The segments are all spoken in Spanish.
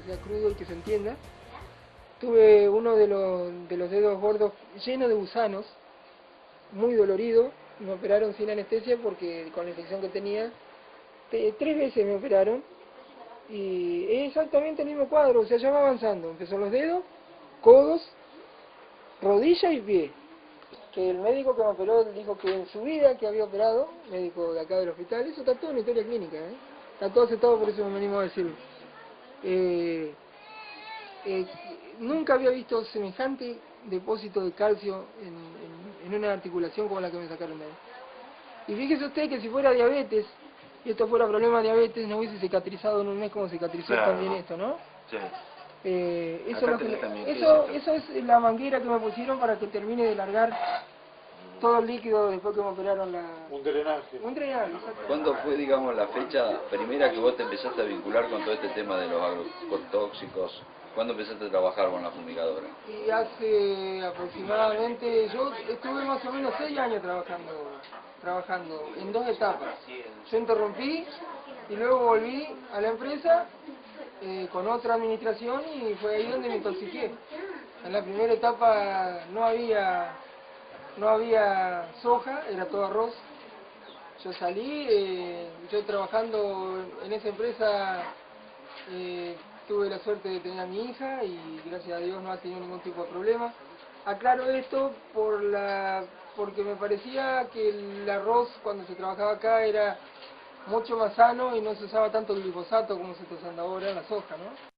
sea crudo y que se entienda. Tuve uno de los dedos gordos lleno de gusanos, muy dolorido. Me operaron sin anestesia porque con la infección que tenía, 3 veces me operaron. Y es exactamente el mismo cuadro, o sea, ya va avanzando. Empezó los dedos, codos, rodilla y pie. Que el médico que me operó dijo que en su vida que había operado, médico de acá del hospital, eso está todo en la historia clínica, está todo aceptado, por eso me venimos a decirlo. Nunca había visto semejante depósito de calcio en una articulación como la que me sacaron de ahí. Y fíjese usted que si fuera diabetes, y esto fuera problema de diabetes, no hubiese cicatrizado en un mes como cicatrizó también esto, ¿no? Sí. Eso es la manguera que me pusieron para que termine de largar todo el líquido después que me operaron Un drenaje. Un drenaje, exacto. ¿Cuándo fue, digamos, la fecha primera que vos te empezaste a vincular con todo este tema de los agrotóxicos? ¿Cuándo empezaste a trabajar con la fumigadora? Y hace aproximadamente, yo estuve más o menos 6 años trabajando en 2 etapas. Yo interrumpí y luego volví a la empresa con otra administración y fue ahí donde me intoxiqué. En la primera etapa no había soja, era todo arroz. Yo salí, yo trabajando en esa empresa tuve la suerte de tener a mi hija y gracias a Dios no ha tenido ningún tipo de problema. Aclaro esto porque me parecía que el arroz cuando se trabajaba acá era mucho más sano y no se usaba tanto glifosato como se está usando ahora en la soja, ¿no?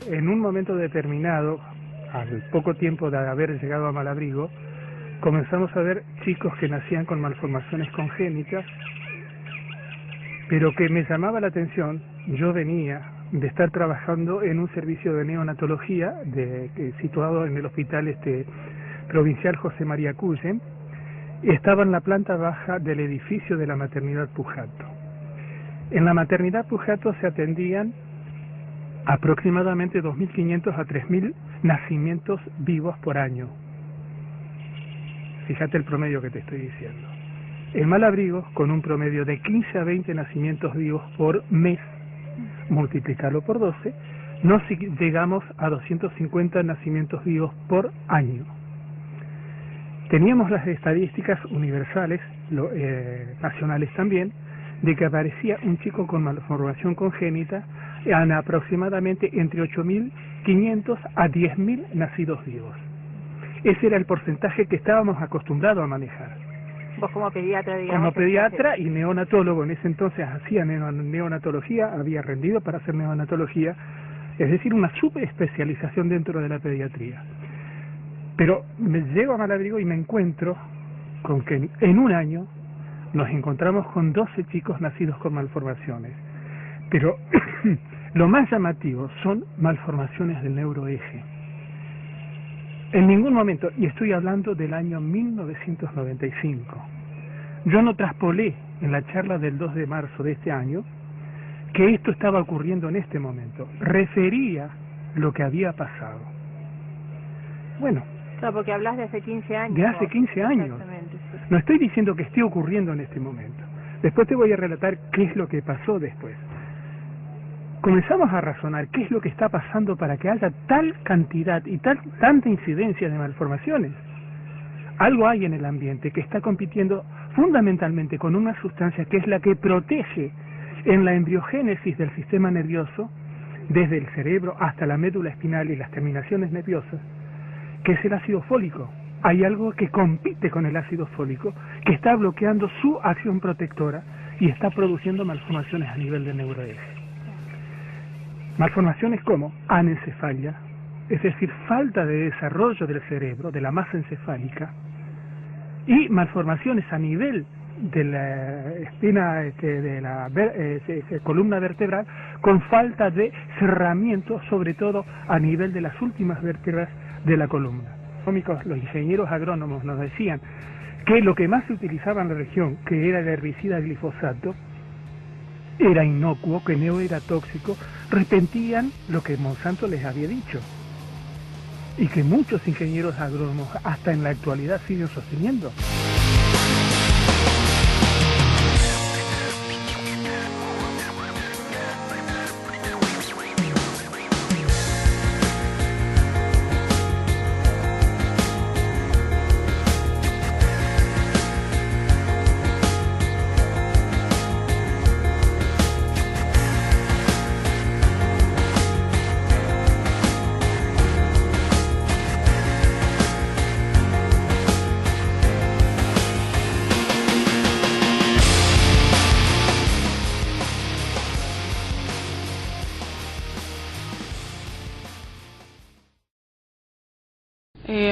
En un momento determinado, al poco tiempo de haber llegado a Malabrigo, comenzamos a ver chicos que nacían con malformaciones congénitas, pero que me llamaba la atención. Yo venía de estar trabajando en un servicio de neonatología situado en el hospital provincial José María Cullen. Estaba en la planta baja del edificio de la maternidad Pujato. En la maternidad Pujato se atendían aproximadamente 2.500 a 3.000 nacimientos vivos por año. Fíjate el promedio que te estoy diciendo. En Malabrigo, con un promedio de 15 a 20 nacimientos vivos por mes, multiplicarlo por 12, nos llegamos a 250 nacimientos vivos por año. Teníamos las estadísticas universales, nacionales también, de que aparecía un chico con malformación congénita en aproximadamente entre 8.500 a 10.000 nacidos vivos. Ese era el porcentaje que estábamos acostumbrados a manejar. Vos como pediatra, digamos. Como pediatra y neonatólogo, en ese entonces hacía neonatología, había rendido para hacer neonatología, es decir, una subespecialización dentro de la pediatría. Pero me llego a Malabrigo y me encuentro con que en un año nos encontramos con 12 chicos nacidos con malformaciones. Pero lo más llamativo son malformaciones del neuroeje. En ningún momento, y estoy hablando del año 1995, yo no traspolé en la charla del 2 de marzo de este año que esto estaba ocurriendo en este momento. Refería lo que había pasado. Bueno. Claro, porque hablas de hace 15 años. De hace 15 años. Exactamente, sí. No estoy diciendo que esté ocurriendo en este momento. Después te voy a relatar qué es lo que pasó después. Comenzamos a razonar qué es lo que está pasando para que haya tal cantidad y tanta incidencia de malformaciones. Algo hay en el ambiente que está compitiendo fundamentalmente con una sustancia que es la que protege en la embriogénesis del sistema nervioso, desde el cerebro hasta la médula espinal y las terminaciones nerviosas, que es el ácido fólico. Hay algo que compite con el ácido fólico, que está bloqueando su acción protectora y está produciendo malformaciones a nivel de neuroeje. Malformaciones como anencefalia, es decir, falta de desarrollo del cerebro, de la masa encefálica, y malformaciones a nivel de la espina, de la columna vertebral, con falta de cerramiento, sobre todo a nivel de las últimas vértebras de la columna. Los ingenieros agrónomos nos decían que lo que más se utilizaba en la región, que era el herbicida glifosato, era inocuo, que no era tóxico, repentían lo que Monsanto les había dicho, y que muchos ingenieros agrónomos hasta en la actualidad siguen sosteniendo.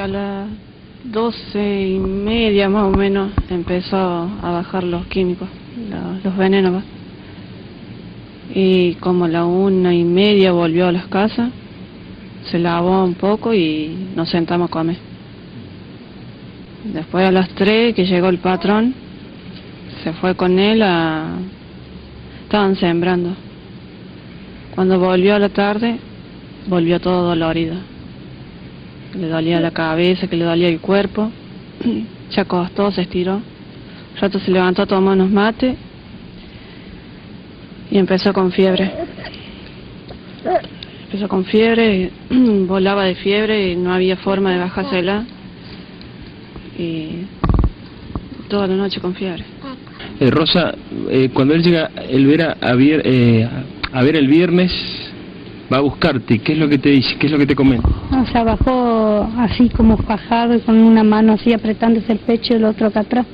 A las 12:30 más o menos empezó a bajar los químicos, los venenos. Y como a la 1:30 volvió a las casas, se lavó un poco y nos sentamos a comer. Después a las 3 que llegó el patrón, se fue con él estaban sembrando. Cuando volvió a la tarde, volvió todo dolorido. Le dolía la cabeza, que le dolía el cuerpo. Se acostó, se estiró. Un rato se levantó, tomó unos mates y empezó con fiebre. Volaba de fiebre y no había forma de bajársela. Y toda la noche con fiebre. Rosa, cuando él llega a ver el viernes, va a buscarte, ¿qué es lo que te dice? ¿Qué es lo que te comenta? O sea, bajó así como fajado y con una mano así apretándose el pecho y el otro acá atrás.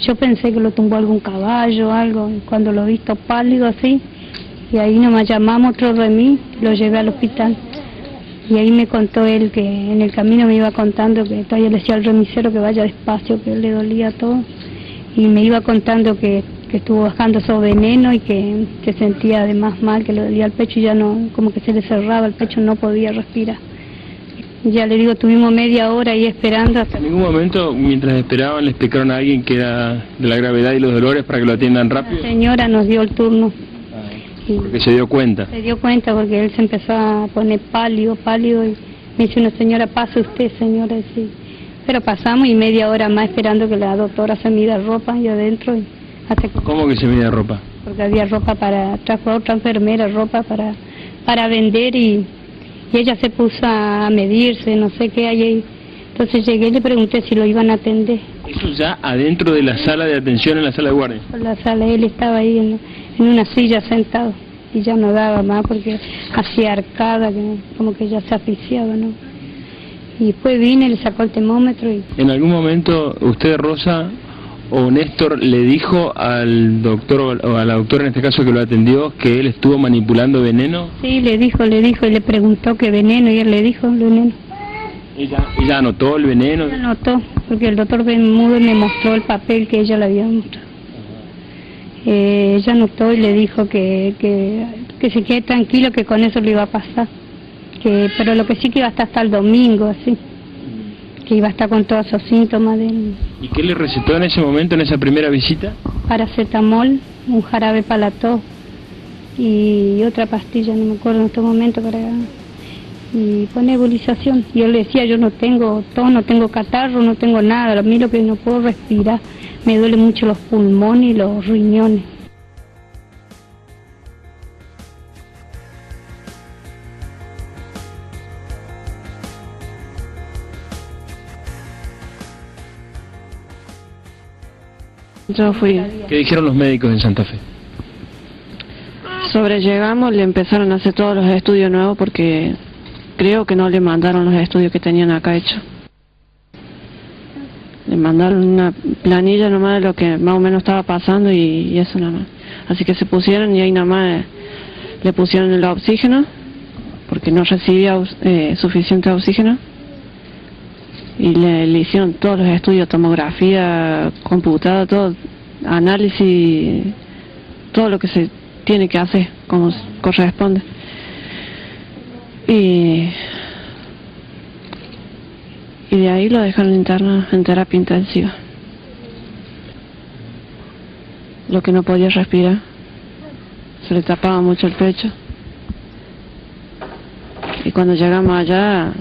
Yo pensé que lo tumbó algún caballo o algo, y cuando lo he visto pálido así, y ahí nomás llamamos otro remis, lo llevé al hospital. Y ahí me contó él que en el camino me iba contando que todavía le decía al remisero que vaya despacio, que le dolía todo. Y me iba contando que estuvo bajando esos venenos y que se sentía además mal, que le dolía el pecho y ya no, como que se le cerraba el pecho, no podía respirar. Ya le digo, tuvimos media hora ahí esperando. ¿En ningún momento, mientras esperaban, le explicaron a alguien que era de la gravedad y los dolores para que lo atiendan rápido? La señora nos dio el turno. Porque se dio cuenta. Se dio cuenta porque él se empezó a poner pálido, y me dice una señora, pase usted, señora, sí. Pero pasamos y media hora más esperando que la doctora se mida ropa ahí adentro. ¿Cómo que se mida ropa? Porque había ropa trajo a otra enfermera ropa para vender y ella se puso a medirse, no sé qué hay ahí. Entonces llegué y le pregunté si lo iban a atender. ¿Eso ya adentro de la sala de atención, en la sala de guardia? En la sala, él estaba ahí en una silla sentado y ya no daba más porque hacía arcada, como que ya se asfixiaba, ¿no? Y después vine, le sacó el termómetro y... ¿En algún momento usted, Rosa, o Néstor, le dijo al doctor, o a la doctora en este caso que lo atendió, que él estuvo manipulando veneno? Sí, le dijo y le preguntó qué veneno y él le dijo veneno. ¿Ella anotó el veneno? Ella anotó, porque el doctor Bermúdez me mostró el papel que ella le había mostrado. Ella anotó y le dijo que se quede tranquilo, que con eso le iba a pasar. Pero lo que sí que iba a estar hasta el domingo, así. Que iba a estar con todos esos síntomas de... ¿Y qué le recetó en ese momento, en esa primera visita? Paracetamol, un jarabe para la tos y otra pastilla, no me acuerdo en este momento, y pone nebulización. Yo le decía, yo no tengo tos, no tengo catarro, no tengo nada, a mí lo que no puedo respirar, me duelen mucho los pulmones y los riñones. Yo fui. ¿Qué dijeron los médicos en Santa Fe? Sobrellegamos, le empezaron a hacer todos los estudios nuevos porque creo que no le mandaron los estudios que tenían acá hechos. Le mandaron una planilla nomás de lo que más o menos estaba pasando y eso nada más. Así que se pusieron y ahí nada más le pusieron el oxígeno porque no recibía suficiente oxígeno y le hicieron todos los estudios, tomografía, computada, todo, análisis, todo lo que se tiene que hacer como corresponde. Y de ahí lo dejaron interno en terapia intensiva. Lo que no podía respirar, se le tapaba mucho el pecho. Y cuando llegamos allá,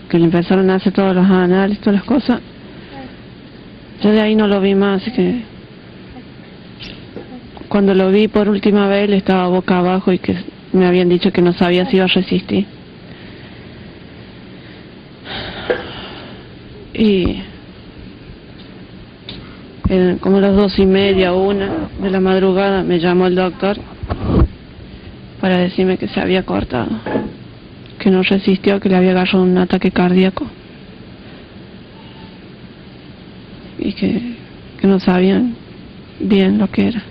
que le empezaron a hacer todos los análisis, todas las cosas, yo de ahí no lo vi más, así que cuando lo vi por última vez, él estaba boca abajo y que me habían dicho que no sabía si iba a resistir. Y como las 2:30, 1 de la madrugada, me llamó el doctor para decirme que se había cortado, que no resistió, que le había agarrado un ataque cardíaco y que no sabían bien lo que era.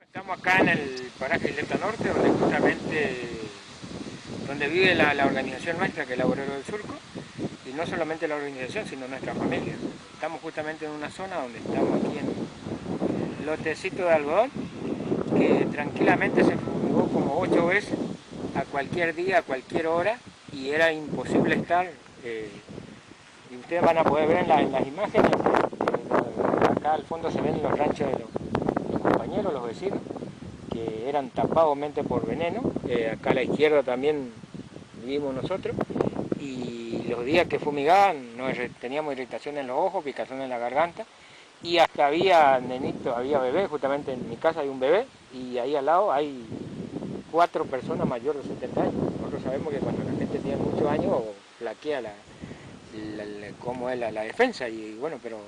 Estamos acá en el paraje Isleta Norte, donde justamente donde vive la organización nuestra, que es Laborero del Surco, y no solamente la organización, sino nuestra familia. Estamos justamente en una zona donde estamos aquí en lotecito de algodón, que tranquilamente se fumigó como 8 veces, a cualquier día, a cualquier hora, y era imposible estar, y ustedes van a poder ver en las imágenes, acá al fondo se ven los ranchos de los compañeros, los vecinos, que eran tapados por veneno. Acá a la izquierda también vivimos nosotros, y los días que fumigaban teníamos irritación en los ojos, picazón en la garganta, y hasta había nenitos, había bebés. Justamente en mi casa hay un bebé, y ahí al lado hay 4 personas mayores de 70 años. Nosotros sabemos que cuando la gente tiene muchos años flaquea cómo es la defensa, y bueno, pero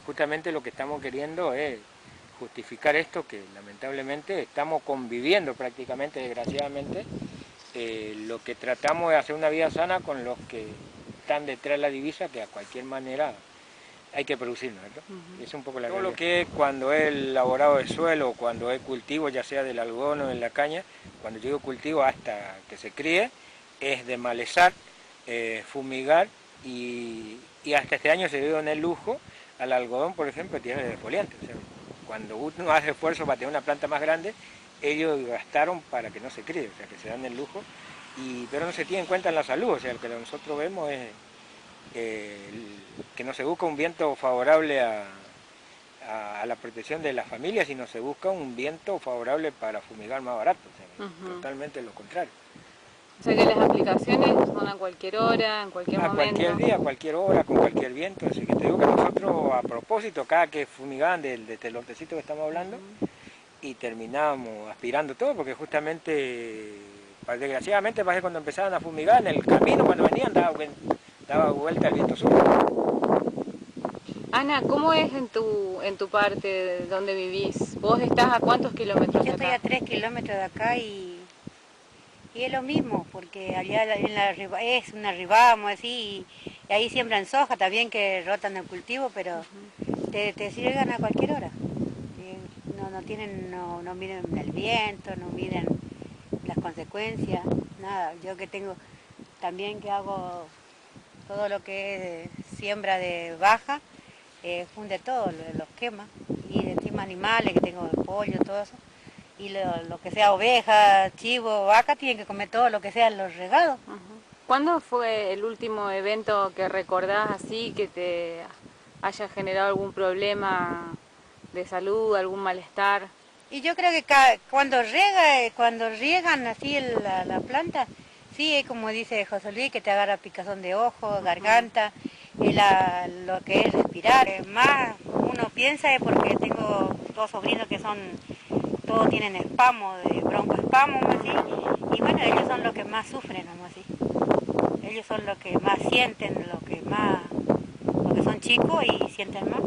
justamente lo que estamos queriendo es justificar esto, que lamentablemente estamos conviviendo prácticamente, desgraciadamente. Lo que tratamos es hacer una vida sana con los que están detrás de la divisa, que a cualquier manera hay que producir, ¿no? Es un poco la realidad. Todo lo que es cuando es elaborado de suelo, cuando es cultivo, ya sea del algodón o de la caña, cuando yo digo cultivo hasta que se críe, es de malezar, fumigar, y hasta este año se dio en el lujo al algodón, por ejemplo, tirar de defoliante. O sea, cuando uno hace esfuerzo para tener una planta más grande, ellos gastaron para que no se críe, o sea, que se dan el lujo, pero no se tiene en cuenta en la salud. O sea, lo que nosotros vemos es que no se busca un viento favorable a la protección de la familia, sino se busca un viento favorable para fumigar más barato. O sea, totalmente lo contrario. O sea que las aplicaciones son a cualquier hora, en cualquier momento. A cualquier día, a cualquier hora, con cualquier viento. Así que te digo que nosotros, a propósito, cada que fumigaban de este lotecito que estamos hablando, y terminábamos aspirando todo, porque justamente, desgraciadamente, pasa que cuando empezaban a fumigar, en el camino, cuando venían, daba vuelta el viento sur. Ana, ¿cómo es en tu parte de donde vivís? ¿Vos estás a cuántos kilómetros de Yo acá? estoy a 3 kilómetros de acá y es lo mismo, porque allá es un arribamos así, y ahí siembran soja también, que rotan el cultivo, pero te sirven a cualquier hora. No miden el viento, no miden las consecuencias, nada. Yo que tengo también, que hago todo lo que es siembra de baja, funde todo, los quema, y encima animales, que tengo pollo, todo eso, y lo que sea oveja, chivo, vaca, tienen que comer todo lo que sea los regados. ¿Cuándo fue el último evento que recordás así, que te haya generado algún problema de salud, algún malestar? Y yo creo que cuando riegan así la planta, sí, es como dice José Luis, que te agarra picazón de ojo, garganta, lo que es respirar. Más uno piensa, porque tengo 2 sobrinos que todos tienen espasmo, de broncoespasmo, así, y bueno, ellos son los que más sufren, así. Ellos son los que más sienten, los que son chicos y sienten más.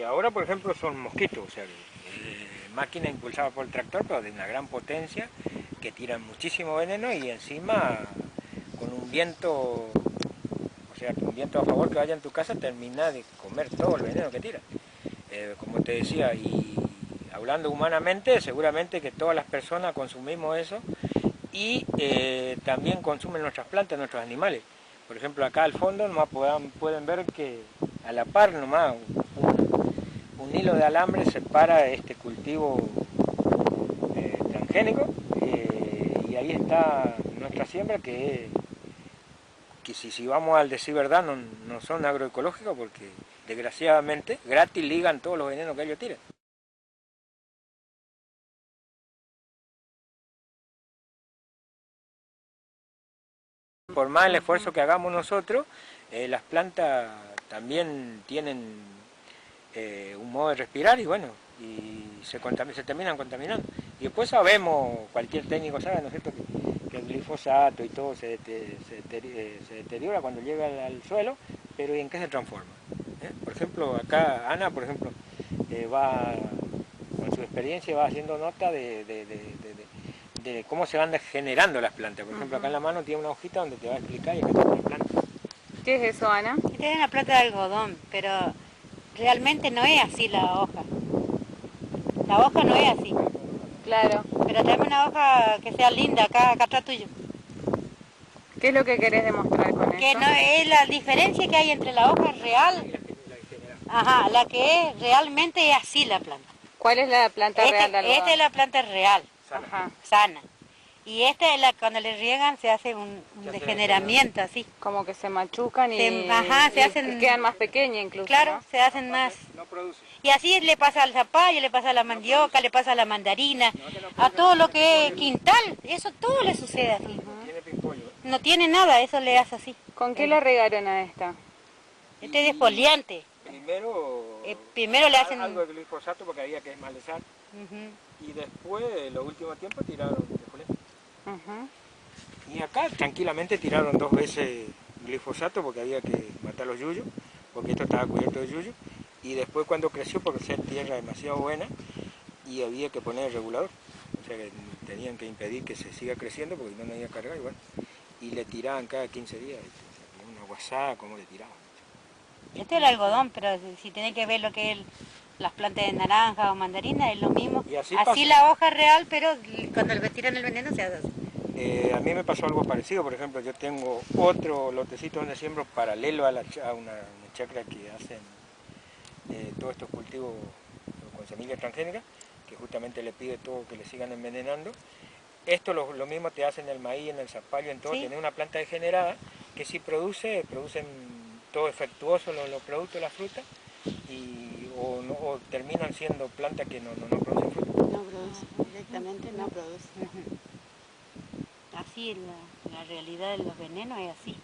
Ahora, por ejemplo, son mosquitos, o sea, máquina impulsada por el tractor, pero de una gran potencia, que tiran muchísimo veneno, y encima con un viento, o sea, un viento a favor que vaya en tu casa, termina de comer todo el veneno que tira. Como te decía, y hablando humanamente, seguramente que todas las personas consumimos eso, y también consumen nuestras plantas, nuestros animales. Por ejemplo, acá al fondo nomás pueden ver que a la par nomás un hilo de alambre separa este cultivo transgénico, y ahí está nuestra siembra, que si vamos al decir verdad no son agroecológicos, porque desgraciadamente gratis ligan todos los venenos que ellos tiran. Por más el esfuerzo que hagamos nosotros, las plantas también tienen un modo de respirar, y bueno, y se terminan contaminando. Y después sabemos, cualquier técnico sabe, ¿no es cierto?, que el glifosato y todo se deteriora cuando llega al suelo, pero ¿y en qué se transforma? Por ejemplo, acá Ana, por ejemplo, va con su experiencia, va haciendo nota de de cómo se van generando las plantas. Por ejemplo, acá en la mano tiene una hojita donde te va a explicar y acá está la planta. ¿Qué es eso, Ana? Esta es una planta de algodón, pero realmente no es así la hoja. La hoja no es así. Claro. Pero tráeme una hoja que sea linda acá atrás tuyo. ¿Qué es lo que querés demostrar con Que eso? no es la diferencia que hay entre la hoja real, ajá, la que es realmente es así la planta. ¿Cuál es la planta real de algodón? Esta es la planta real, Ajá. sana. Y esta es la cuando le riegan se hace un degeneramiento así. Como que se machucan y, Ajá, se y hacen, quedan más pequeñas incluso. claro, ¿no? se hacen más. No produce. Y así le pasa al zapallo, le pasa a la mandioca, le pasa a la mandarina, a todo lo que es quintal, eso todo le sucede así. Tiene pimpollo. No tiene nada, eso le hace así. ¿Con qué le regaron a esta? Este es defoliante. Primero le hacen algo de glifosato porque había que desmalezar. Y después, en los últimos tiempos, tiraron defoliante. Y acá tranquilamente tiraron 2 veces glifosato porque había que matar los yuyos, porque esto estaba cubierto de yuyos. Y después cuando creció, porque ser tierra demasiado buena, y había que poner el regulador. O sea que tenían que impedir que se siga creciendo porque no iba a cargar igual. Y le tiraban cada 15 días, una guasada como le tiraban. Este es el algodón, pero si tiene que ver lo que es las plantas de naranja o mandarina, es lo mismo. Y así la hoja real, pero cuando le tiran el veneno se hace así. A mí me pasó algo parecido, por ejemplo, yo tengo otro lotecito donde siembro paralelo a una chacra que hacen todos estos cultivos con semilla transgénica, que justamente le pide todo que le sigan envenenando. Esto lo mismo te hacen en el maíz, en el zapallo, en todo, ¿Sí? Tener una planta degenerada que sí producen todo efectuoso los productos de la fruta, o terminan siendo plantas que no producen fruta. No produce, directamente no produce. Así la realidad de los venenos es así.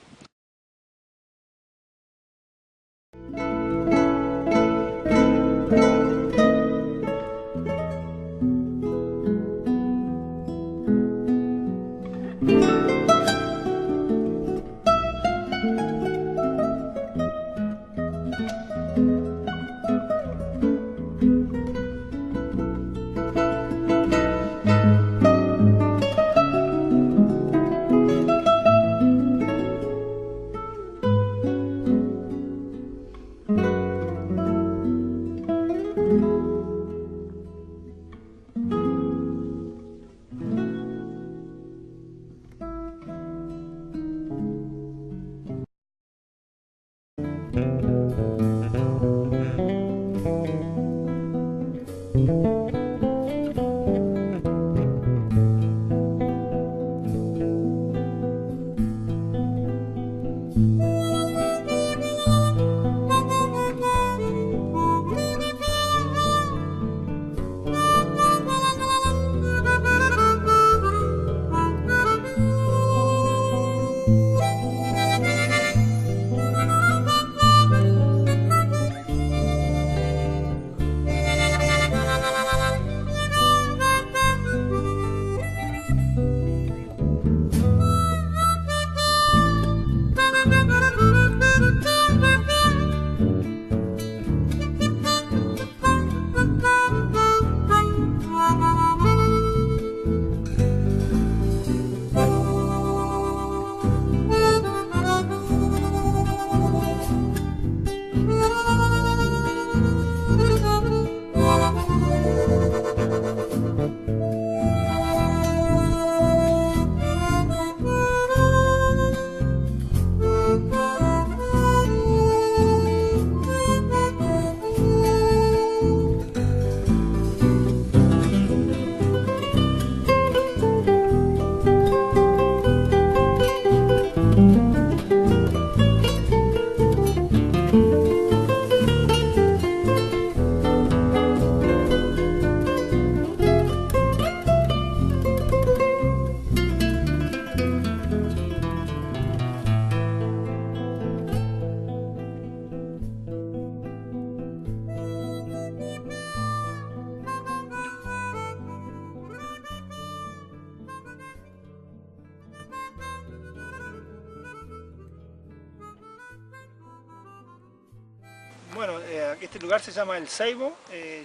Bueno, este lugar se llama El Ceibo,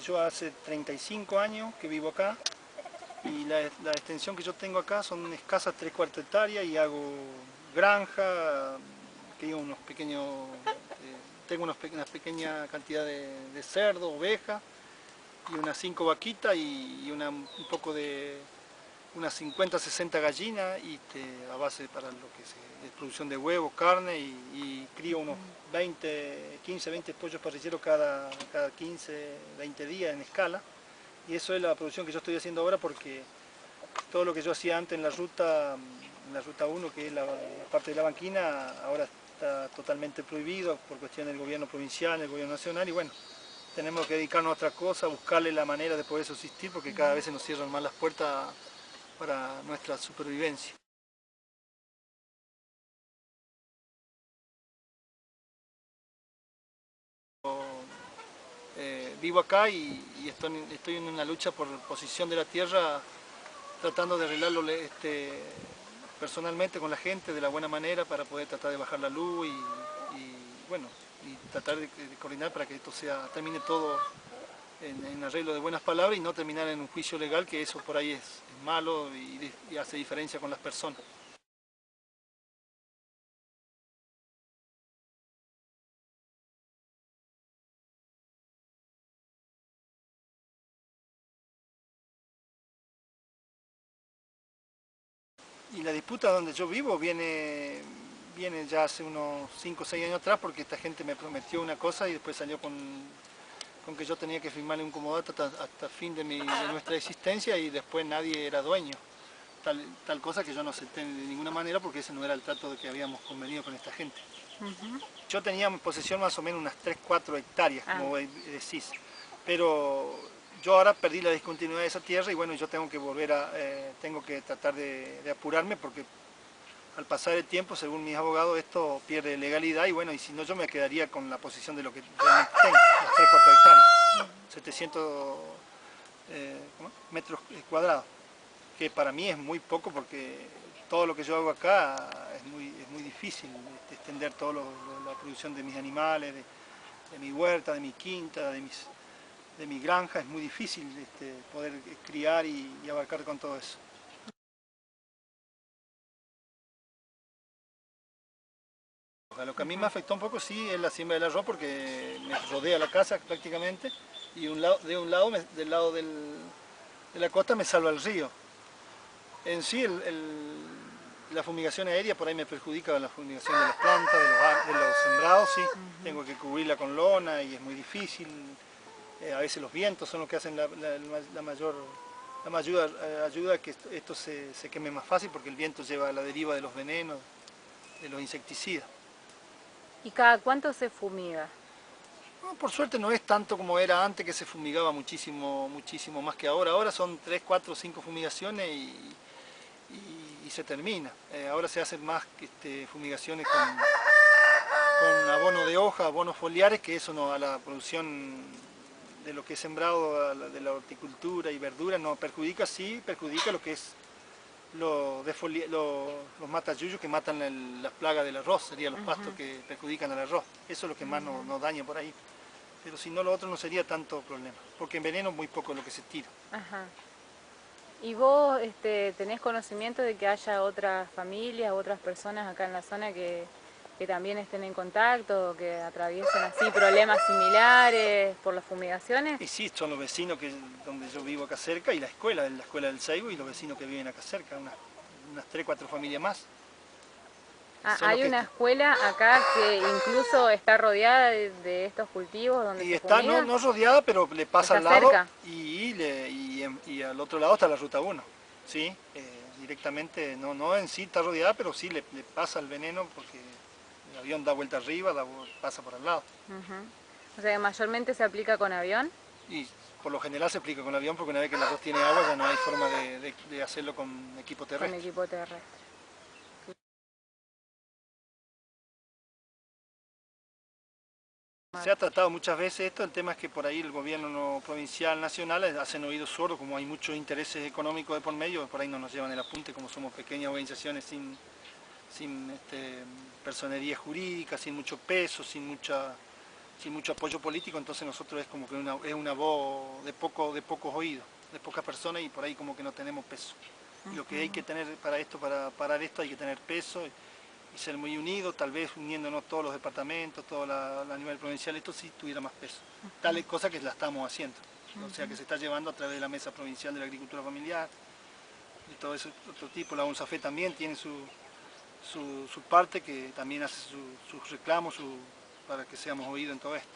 yo hace 35 años que vivo acá. Y la extensión que yo tengo acá son escasas 3/4 hectáreas y hago granja, que unos pequeños, tengo una pequeña cantidad de cerdo, oveja, y unas 5 vaquitas y un poco de unas 50-60 gallinas a base para lo que es producción de huevos, carne y crío unos 15-20 pollos parrilleros cada 15-20 días en escala. Y eso es la producción que yo estoy haciendo ahora porque todo lo que yo hacía antes en la ruta 1, que es la parte de la banquina, ahora está totalmente prohibido por cuestión del gobierno provincial, del gobierno nacional y bueno, tenemos que dedicarnos a otra cosa, buscarle la manera de poder subsistir porque cada vez se nos cierran más las puertas para nuestra supervivencia. Vivo acá y estoy en una lucha por posición de la tierra, tratando de arreglarlo personalmente con la gente de la buena manera para poder tratar de bajar la luz y tratar de coordinar para que esto termine todo en arreglo de buenas palabras y no terminar en un juicio legal, que eso por ahí es malo y hace diferencia con las personas. Y la disputa donde yo vivo viene ya hace unos 5 o 6 años atrás porque esta gente me prometió una cosa y después salió con que yo tenía que firmarle un comodato hasta fin de nuestra existencia y después nadie era dueño. Tal cosa que yo no acepté de ninguna manera porque ese no era el trato que habíamos convenido con esta gente. Yo tenía en posesión más o menos unas 3-4 hectáreas, como decís, pero yo ahora perdí la discontinuidad de esa tierra y bueno, yo tengo que tengo que tratar de apurarme porque al pasar el tiempo, según mis abogados, esto pierde legalidad y bueno, y si no yo me quedaría con la posición de lo que realmente tengo, las 3-4 hectáreas, 700 metros cuadrados, que para mí es muy poco porque todo lo que yo hago acá es muy difícil extender toda la producción de mis animales, de mi huerta, de mi quinta, de mi granja, es muy difícil poder criar y abarcar con todo eso. Lo que a mí me afectó un poco sí es la siembra del arroz porque me rodea la casa prácticamente y del lado de la costa me salva el río. En sí la fumigación aérea por ahí me perjudica la fumigación de las plantas, de los sembrados, sí. Tengo que cubrirla con lona y es muy difícil. A veces los vientos son los que hacen la mayor ayuda a que esto se queme más fácil porque el viento lleva a la deriva de los venenos, de los insecticidas. ¿Y cada cuánto se fumiga? No, por suerte no es tanto como era antes, que se fumigaba muchísimo más que ahora. Ahora son 3, 4, 5 fumigaciones y se termina. Ahora se hacen más fumigaciones con abono de hoja, abonos foliares, que eso no, a la producción de lo que es sembrado, de la horticultura y verdura, no perjudica, sí perjudica lo que es los matayuyos que matan las plagas del arroz, serían los pastos que perjudican al arroz. Eso es lo que más nos daña por ahí. Pero si no, lo otro no sería tanto problema, porque en veneno muy poco lo que se tira. ¿Y vos tenés conocimiento de que haya otras familias, otras personas acá en la zona que también estén en contacto, que atraviesen así problemas similares por las fumigaciones? Y sí, son los vecinos donde yo vivo acá cerca y la escuela del Seibo y los vecinos que viven acá cerca, unas 3 o 4 familias más. Hay una escuela acá que incluso está rodeada de estos cultivos donde y está no rodeada, pero le pasa al lado y al otro lado está la ruta 1, ¿sí? Directamente, no en sí está rodeada, pero sí le pasa el veneno porque el avión da vuelta arriba, pasa por al lado. O sea que mayormente se aplica con avión. Y por lo general se aplica con avión porque una vez que el arroz tiene agua ya no hay forma de hacerlo con equipo terrestre. Con equipo terrestre. Se ha tratado muchas veces esto, el tema es que por ahí el gobierno provincial, nacional, hacen oídos sordos, como hay muchos intereses económicos de por medio, por ahí no nos llevan el apunte, como somos pequeñas organizaciones sin personería jurídica, sin mucho peso, sin mucho apoyo político, entonces nosotros es como que es una voz de pocos oídos. pocas personas y por ahí como que no tenemos peso. Y lo que hay que tener para esto, para parar esto, hay que tener peso y ser muy unidos, tal vez uniéndonos todos los departamentos, todo a nivel provincial, esto sí tuviera más peso. Tal cosa que la estamos haciendo, o sea que se está llevando a través de la Mesa Provincial de la Agricultura Familiar y todo eso, otro tipo. La UNSAFE también tiene su parte que también hace sus reclamos para que seamos oídos en todo esto.